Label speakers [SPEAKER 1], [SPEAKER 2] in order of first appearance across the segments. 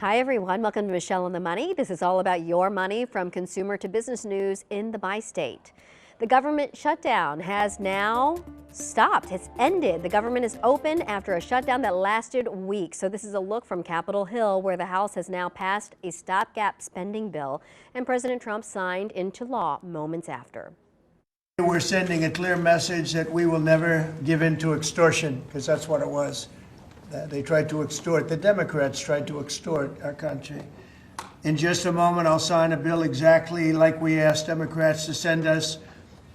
[SPEAKER 1] Hi everyone, welcome to Michelle on the Money. This is all about your money from consumer to business news in the bi-state. The government shutdown has now stopped. It's ended. The government is open after a shutdown that lasted weeks. So this is a look from Capitol Hill, where the House has now passed a stopgap spending bill and President Trump signed into law moments after.
[SPEAKER 2] We're sending a clear message that we will never give in to extortion, because that's what it was. They tried to extort, the Democrats tried to extort our country. In just a moment, I'll sign a bill exactly like we asked Democrats to send us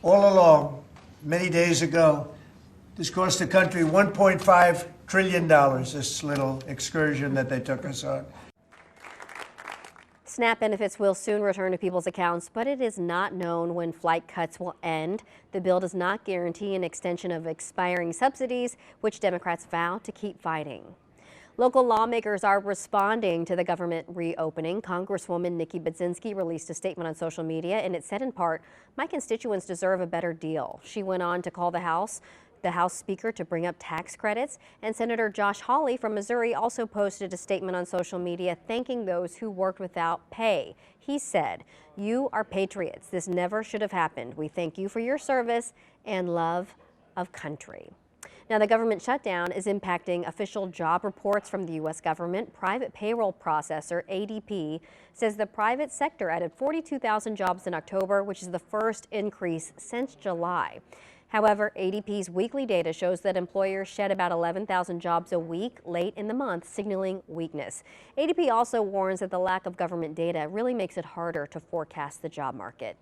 [SPEAKER 2] all along, many days ago. This cost the country $1.5 trillion, this little excursion that they took us on.
[SPEAKER 1] SNAP benefits will soon return to people's accounts, but it is not known when flight cuts will end. The bill does not guarantee an extension of expiring subsidies, which Democrats vow to keep fighting. Local lawmakers are responding to the government reopening. Congresswoman Nikki Budzinski released a statement on social media, and it said in part, "My constituents deserve a better deal." She went on to call the House Speaker to bring up tax credits, and Senator Josh Hawley from Missouri also posted a statement on social media thanking those who worked without pay. He said, "You are patriots. This never should have happened. We thank you for your service and love of country." Now, the government shutdown is impacting official job reports from the U.S. government. Private payroll processor ADP says the private sector added 42,000 jobs in October, which is the first increase since July. However, ADP's weekly data shows that employers shed about 11,000 jobs a week late in the month, signaling weakness. ADP also warns that the lack of government data really makes it harder to forecast the job market.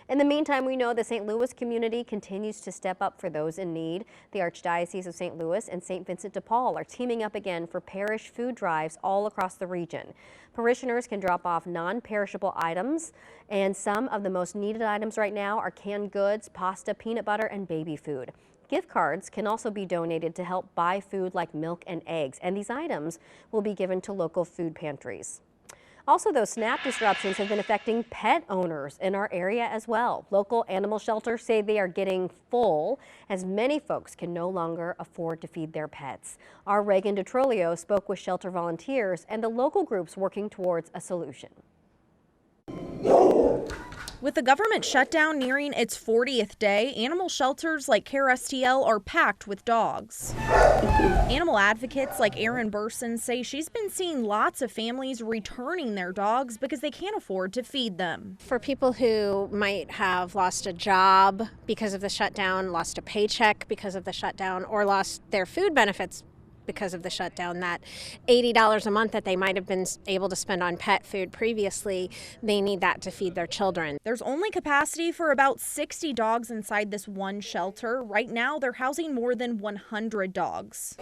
[SPEAKER 1] In the meantime, we know the St. Louis community continues to step up for those in need. The Archdiocese of St. Louis and St. Vincent de Paul are teaming up again for parish food drives all across the region. Parishioners can drop off non-perishable items, and some of the most needed items right now are canned goods, pasta, peanut butter, and baby food. Gift cards can also be donated to help buy food like milk and eggs, and these items will be given to local food pantries. Also, those SNAP disruptions have been affecting pet owners in our area as well. Local animal shelters say they are getting full as many folks can no longer afford to feed their pets. Our Reagan DeTrolio spoke with shelter volunteers and the local groups working towards a solution.
[SPEAKER 3] With the government shutdown nearing its 40th day, animal shelters like Care STL are packed with dogs. Animal advocates like Erin Burson say she's been seeing lots of families returning their dogs because they can't afford to feed them.
[SPEAKER 4] For people who might have lost a job because of the shutdown, lost a paycheck because of the shutdown, or lost their food benefits because of the shutdown, that $80 a month that they might have been able to spend on pet food previously, they need that to feed their children.
[SPEAKER 3] There's only capacity for about 60 dogs inside this one shelter. Right now, they're housing more than 100 dogs.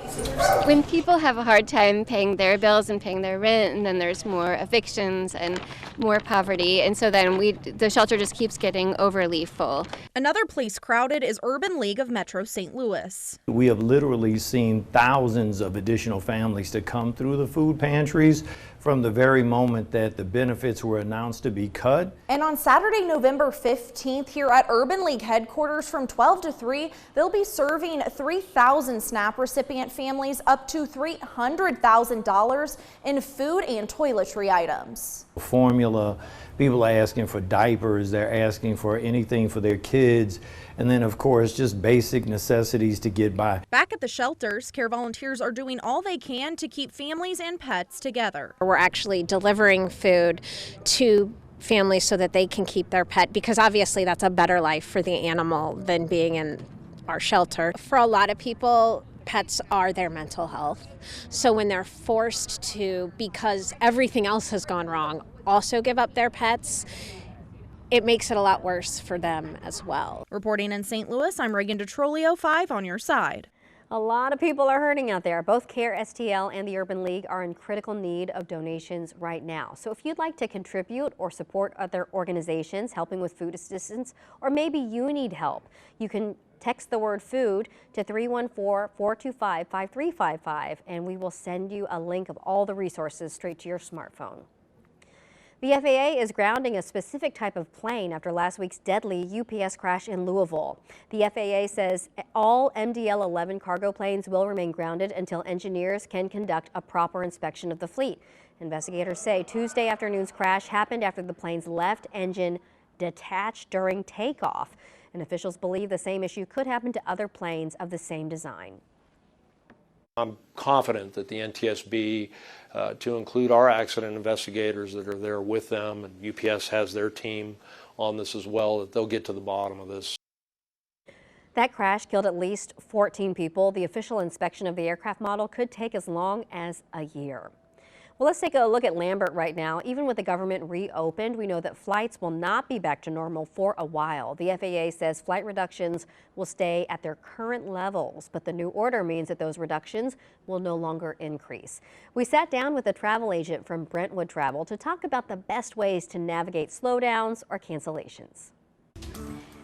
[SPEAKER 5] When people have a hard time paying their bills and paying their rent, and then there's more evictions and more poverty, and so then the shelter just keeps getting overly full.
[SPEAKER 3] Another place crowded is Urban League of Metro St. Louis.
[SPEAKER 6] We have literally seen thousands of additional families to come through the food pantries from the very moment that the benefits were announced to be cut.
[SPEAKER 3] And on Saturday, November 15th, here at Urban League headquarters from 12 to 3, they'll be serving 3,000 SNAP recipient families up to $300,000 in food and toiletry items.
[SPEAKER 6] Formula, people are asking for diapers, they're asking for anything for their kids, and then of course just basic necessities to get by.
[SPEAKER 3] Back at the shelters, care volunteers are doing all they can to keep families and pets together.
[SPEAKER 4] We're actually delivering food to families so that they can keep their pet, because obviously that's a better life for the animal than being in our shelter. For a lot of people, pets are their mental health. So when they're forced to, because everything else has gone wrong, also give up their pets, it makes it a lot worse for them as well.
[SPEAKER 3] Reporting in St. Louis, I'm Reagan DeTrolio, 5 on your side.
[SPEAKER 1] A lot of people are hurting out there. Both Care STL and the Urban League are in critical need of donations right now. So if you'd like to contribute or support other organizations helping with food assistance, or maybe you need help, you can text the word food to 314-425-5355, and we will send you a link of all the resources straight to your smartphone. The FAA is grounding a specific type of plane after last week's deadly UPS crash in Louisville. The FAA says all MDL-11 cargo planes will remain grounded until engineers can conduct a proper inspection of the fleet. Investigators say Tuesday afternoon's crash happened after the plane's left engine detached during takeoff, and officials believe the same issue could happen to other planes of the same design.
[SPEAKER 7] I'm confident that the NTSB, to include our accident investigators that are there with them, and UPS has their team on this as well, that they'll get to the bottom of this.
[SPEAKER 1] That crash killed at least 14 people. The official inspection of the aircraft model could take as long as a year. Well, let's take a look at Lambert right now. Even with the government reopened, we know that flights will not be back to normal for a while. The FAA says flight reductions will stay at their current levels, but the new order means that those reductions will no longer increase. We sat down with a travel agent from Brentwood Travel to talk about the best ways to navigate slowdowns or cancellations.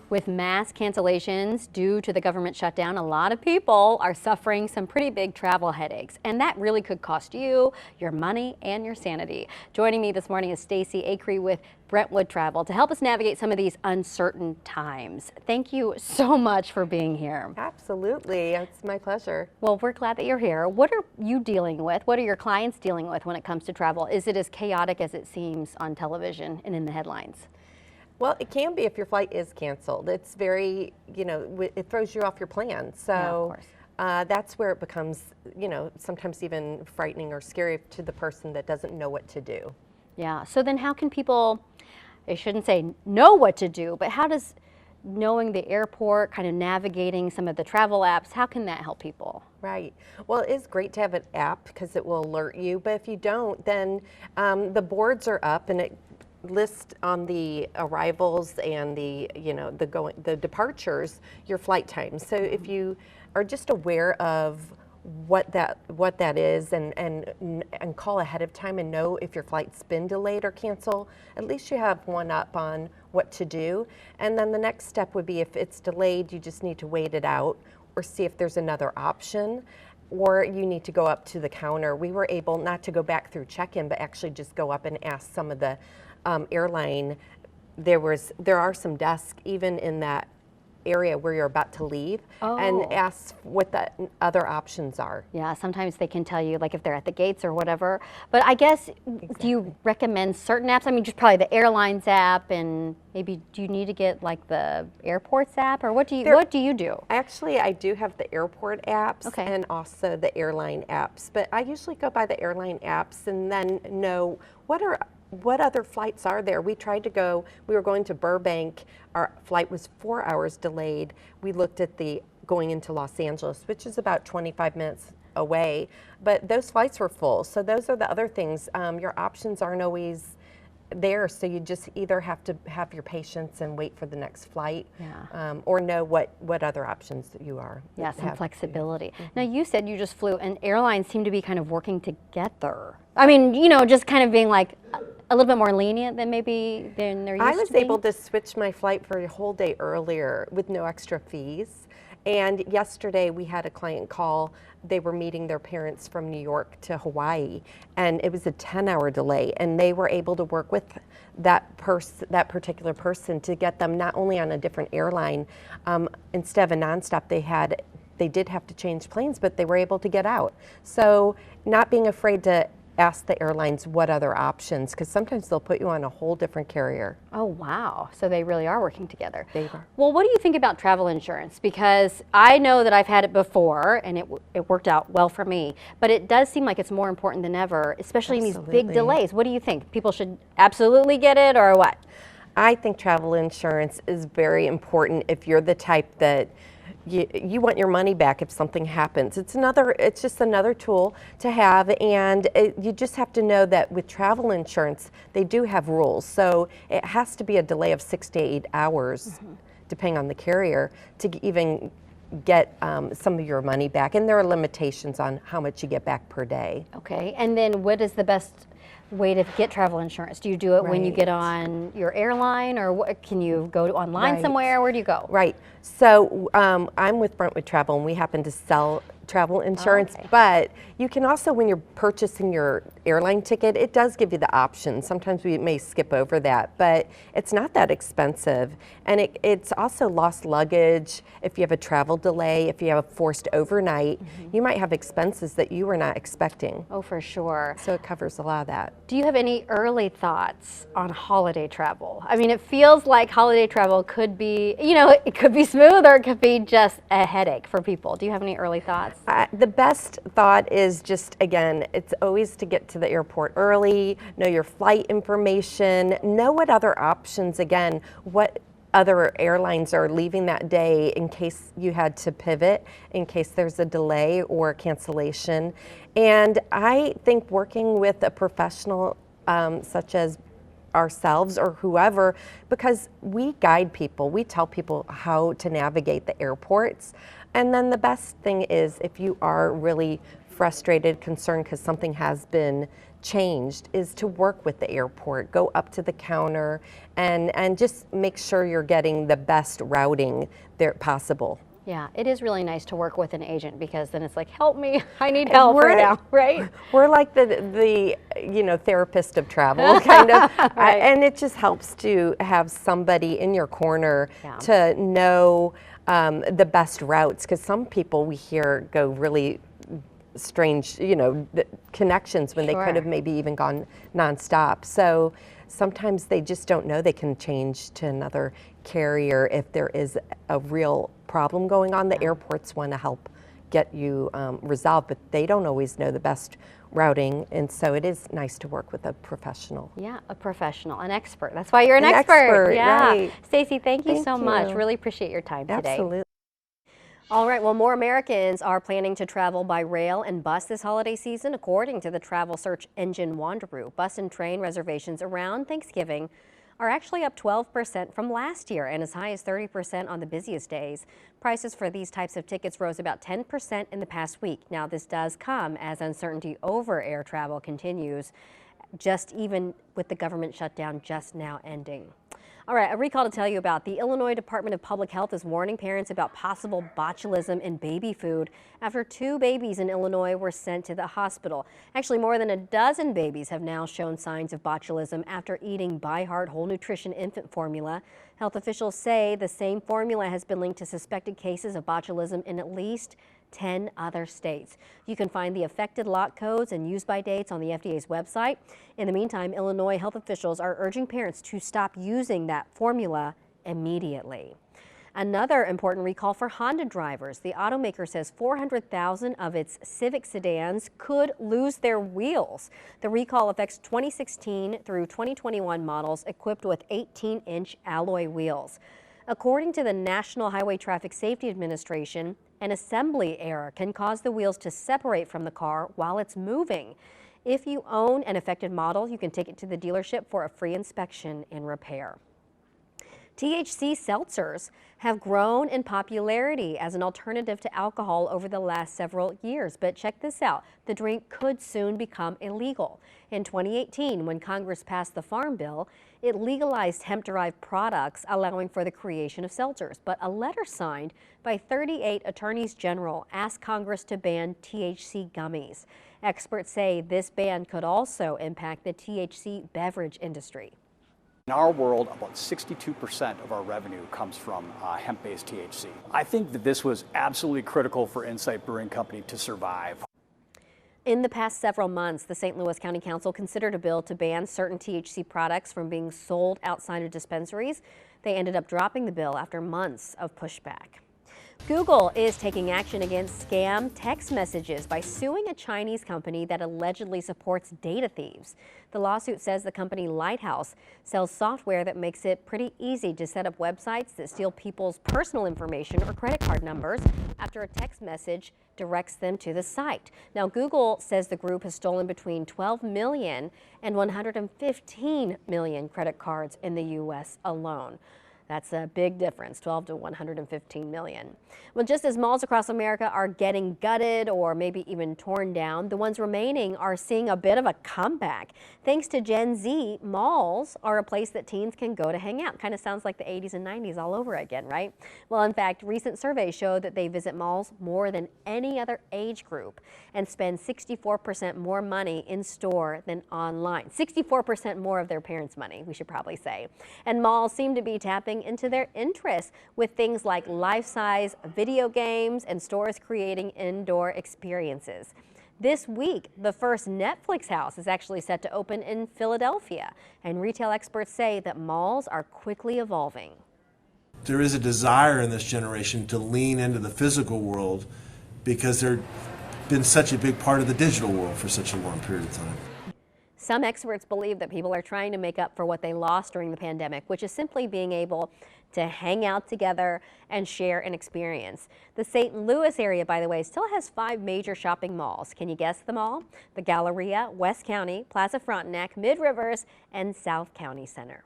[SPEAKER 1] With mass cancellations due to the government shutdown, a lot of people are suffering some pretty big travel headaches, and that really could cost you your money and your sanity. Joining me this morning is Stacy Acree with Brentwood Travel to help us navigate some of these uncertain times. Thank you so much for being here.
[SPEAKER 8] Absolutely, it's my pleasure.
[SPEAKER 1] Well, we're glad that you're here. What are you dealing with? What are your clients dealing with when it comes to travel? Is it as chaotic as it seems on television and in the headlines?
[SPEAKER 8] Well, it can be if your flight is canceled. It's very, it throws you off your plan. So
[SPEAKER 1] Yeah, of course.
[SPEAKER 8] That's where it becomes, sometimes even frightening or scary to the person that doesn't know what to do.
[SPEAKER 1] Yeah, so then how can people, I shouldn't say know what to do, but how does knowing the airport, kind of navigating some of the travel apps, how can that help people?
[SPEAKER 8] Right. Well, it is great to have an app because it will alert you, but if you don't, then the boards are up and it list on the arrivals and the departures your flight times. So if you are just aware of what that is and call ahead of time and know if your flight's been delayed or canceled, at least you have one up on what to do. And then the next step would be if it's delayed, you just need to wait it out or see if there's another option, or you need to go up to the counter. We were able not to go back through check-in, but actually just go up and ask some of the airline. There are some desks even in that area where you're about to leave and ask what the other options are.
[SPEAKER 1] Yeah, sometimes they can tell you like if they're at the gates or whatever. But I guess, do you recommend certain apps? I mean, just probably the airlines app, and maybe do you need to get like the airports app, or what do you do? Actually,
[SPEAKER 8] I do have the airport apps and also the airline apps, but I usually go by the airline apps and then know what other flights are there. We were going to Burbank. Our flight was 4 hours delayed. We looked at going into Los Angeles, which is about 25 minutes away, but those flights were full. So those are the other things. Your options aren't always there, so you just either have to have your patience and wait for the next flight, or know what other options you are.
[SPEAKER 1] Yeah, some flexibility. Now, you said you just flew, and airlines seem to be kind of working together. I mean, just kind of being like a little bit more lenient than maybe than they're used to be.
[SPEAKER 8] I was able to switch my flight for a whole day earlier with no extra fees. And yesterday we had a client call. They were meeting their parents from New York to Hawaii, and it was a 10-hour delay, and they were able to work with that particular person to get them not only on a different airline, instead of a nonstop they did have to change planes, but they were able to get out. So not being afraid to ask the airlines what other options, because sometimes they'll put you on a whole different carrier.
[SPEAKER 1] Oh, wow. So they really are working together.
[SPEAKER 8] They are.
[SPEAKER 1] Well, what do you think about travel insurance? Because I know that I've had it before, and it worked out well for me, but it does seem like it's more important than ever, especially in these big delays. What do you think? People should absolutely get it, or what?
[SPEAKER 8] I think travel insurance is very important if you're the type that you want your money back if something happens. It's just another tool to have, and you just have to know that with travel insurance, they do have rules. So it has to be a delay of 6 to 8 hours, depending on the carrier, to even get some of your money back. And there are limitations on how much you get back per day.
[SPEAKER 1] Okay, and then what is the best way to get travel insurance? Do you do it when you get on your airline, or can you go online somewhere? Where do you go?
[SPEAKER 8] Right. So I'm with Brentwood Travel, and we happen to sell travel insurance,
[SPEAKER 1] okay.
[SPEAKER 8] but you can also, when you're purchasing your airline ticket, it does give you the option. Sometimes we may skip over that, but it's not that expensive. And it's also lost luggage. If you have a travel delay, if you have a forced overnight, you might have expenses that you were not expecting.
[SPEAKER 1] Oh, for sure.
[SPEAKER 8] So it covers a lot of that.
[SPEAKER 1] Do you have any early thoughts on holiday travel? I mean, it feels like holiday travel could be, you know, it could be smooth or it could be just a headache for people. Do you have any early thoughts?
[SPEAKER 8] The best thought is just, again, it's always to get to the airport early, know your flight information, know what other options, again, what other airlines are leaving that day in case you had to pivot, in case there's a delay or cancellation. And I think working with a professional such as ourselves or whoever, because we guide people, we tell people how to navigate the airports. And then the best thing is, if you are really frustrated, concerned because something has been changed, is to work with the airport, go up to the counter and just make sure you're getting the best routing there possible.
[SPEAKER 1] Yeah, it is really nice to work with an agent because then it's like, help me, I need help right now, right?
[SPEAKER 8] We're like the you know, therapist of travel, kind of.
[SPEAKER 1] Right.
[SPEAKER 8] And it just helps to have somebody in your corner to know the best routes, because some people we hear go really strange, you know, connections when they could have maybe even gone nonstop. So sometimes they just don't know they can change to another carrier if there is a real problem going on. The airports want to help get you resolved, but they don't always know the best routing, and so it is nice to work with a professional.
[SPEAKER 1] Yeah, a professional, an expert. That's why you're an expert. Yeah.
[SPEAKER 8] Right.
[SPEAKER 1] Stacey, thank you so much. Really appreciate your time today.
[SPEAKER 8] Absolutely.
[SPEAKER 1] All right, well, more Americans are planning to travel by rail and bus this holiday season, according to the travel search engine Wanderoo. Bus and train reservations around Thanksgiving are actually up 12% from last year and as high as 30% on the busiest days. Prices for these types of tickets rose about 10% in the past week. Now, this does come as uncertainty over air travel continues, just even with the government shutdown just now ending. All right, a recall to tell you about. The Illinois Department of Public Health is warning parents about possible botulism in baby food after 2 babies in Illinois were sent to the hospital. Actually, more than a dozen babies have now shown signs of botulism after eating By Heart Whole Nutrition infant formula. Health officials say the same formula has been linked to suspected cases of botulism in at least 10 other states. You can find the affected lot codes and use-by dates on the FDA's website. In the meantime, Illinois health officials are urging parents to stop using that formula immediately. Another important recall for Honda drivers. The automaker says 400,000 of its Civic sedans could lose their wheels. The recall affects 2016 through 2021 models equipped with 18-inch alloy wheels. According to the National Highway Traffic Safety Administration, an assembly error can cause the wheels to separate from the car while it's moving. If you own an affected model, you can take it to the dealership for a free inspection and repair. THC seltzers have grown in popularity as an alternative to alcohol over the last several years. But check this out, the drink could soon become illegal. In 2018, when Congress passed the Farm Bill, it legalized hemp-derived products, allowing for the creation of seltzers. But a letter signed by 38 attorneys general asked Congress to ban THC gummies. Experts say this ban could also impact the THC beverage industry.
[SPEAKER 9] In our world, about 62% of our revenue comes from hemp-based THC. I think that this was absolutely critical for Insight Brewing Company to survive.
[SPEAKER 1] In the past several months, the St. Louis County Council considered a bill to ban certain THC products from being sold outside of dispensaries. They ended up dropping the bill after months of pushback. Google is taking action against scam text messages by suing a Chinese company that allegedly supports data thieves. The lawsuit says the company Lighthouse sells software that makes it pretty easy to set up websites that steal people's personal information or credit card numbers after a text message directs them to the site. Now, Google says the group has stolen between 12 million and 115 million credit cards in the U.S. alone. That's a big difference, 12 to 115 million. Well, just as malls across America are getting gutted or maybe even torn down, the ones remaining are seeing a bit of a comeback. Thanks to Gen Z, malls are a place that teens can go to hang out. Kind of sounds like the 80s and 90s all over again, right? Well, in fact, recent surveys show that they visit malls more than any other age group and spend 64% more money in store than online. 64% more of their parents' money, we should probably say. And malls seem to be tapping into their interests with things like life-size video games and stores creating indoor experiences. This week, the first Netflix house is actually set to open in Philadelphia, and retail experts say that malls are quickly evolving.
[SPEAKER 10] There is a desire in this generation to lean into the physical world because they've been such a big part of the digital world for such a long period of time.
[SPEAKER 1] Some experts believe that people are trying to make up for what they lost during the pandemic, which is simply being able to hang out together and share an experience. The St. Louis area, by the way, still has 5 major shopping malls. Can you guess them all? The Galleria, West County, Plaza Frontenac, Mid Rivers, and South County Center.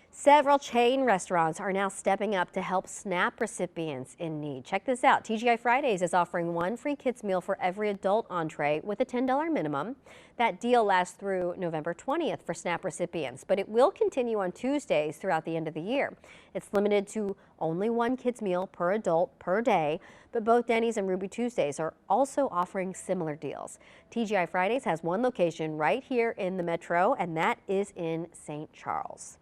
[SPEAKER 1] Several chain restaurants are now stepping up to help SNAP recipients in need. Check this out. TGI Fridays is offering 1 free kids meal for every adult entree with a $10 minimum. That deal lasts through November 20th for SNAP recipients, but it will continue on Tuesdays throughout the end of the year. It's limited to only 1 kids meal per adult per day, but both Denny's and Ruby Tuesdays are also offering similar deals. TGI Fridays has 1 location right here in the metro, and that is in St. Charles.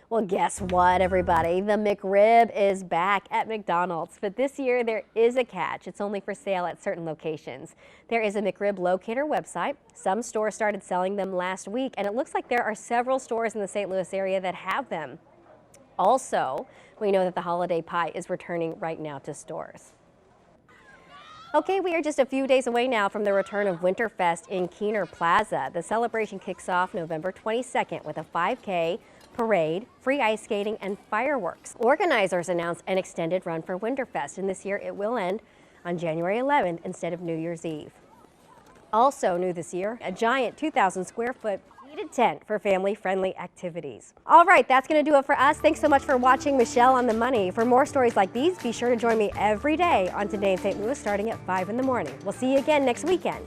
[SPEAKER 1] Well, guess what, everybody? The McRib is back at McDonald's, but this year there is a catch. It's only for sale at certain locations. There is a McRib locator website. Some stores started selling them last week, and it looks like there are several stores in the St. Louis area that have them. Also, we know that the holiday pie is returning right now to stores. Okay, we are just a few days away now from the return of Winterfest in Keener Plaza. The celebration kicks off November 22nd with a 5K, parade, free ice skating, and fireworks. Organizers announced an extended run for Winterfest, and this year it will end on January 11th instead of New Year's Eve. Also new this year, a giant 2,000 square foot heated tent for family-friendly activities. All right, that's going to do it for us. Thanks so much for watching Michelle on the Money. For more stories like these, be sure to join me every day on Today in St. Louis starting at 5 in the morning. We'll see you again next weekend.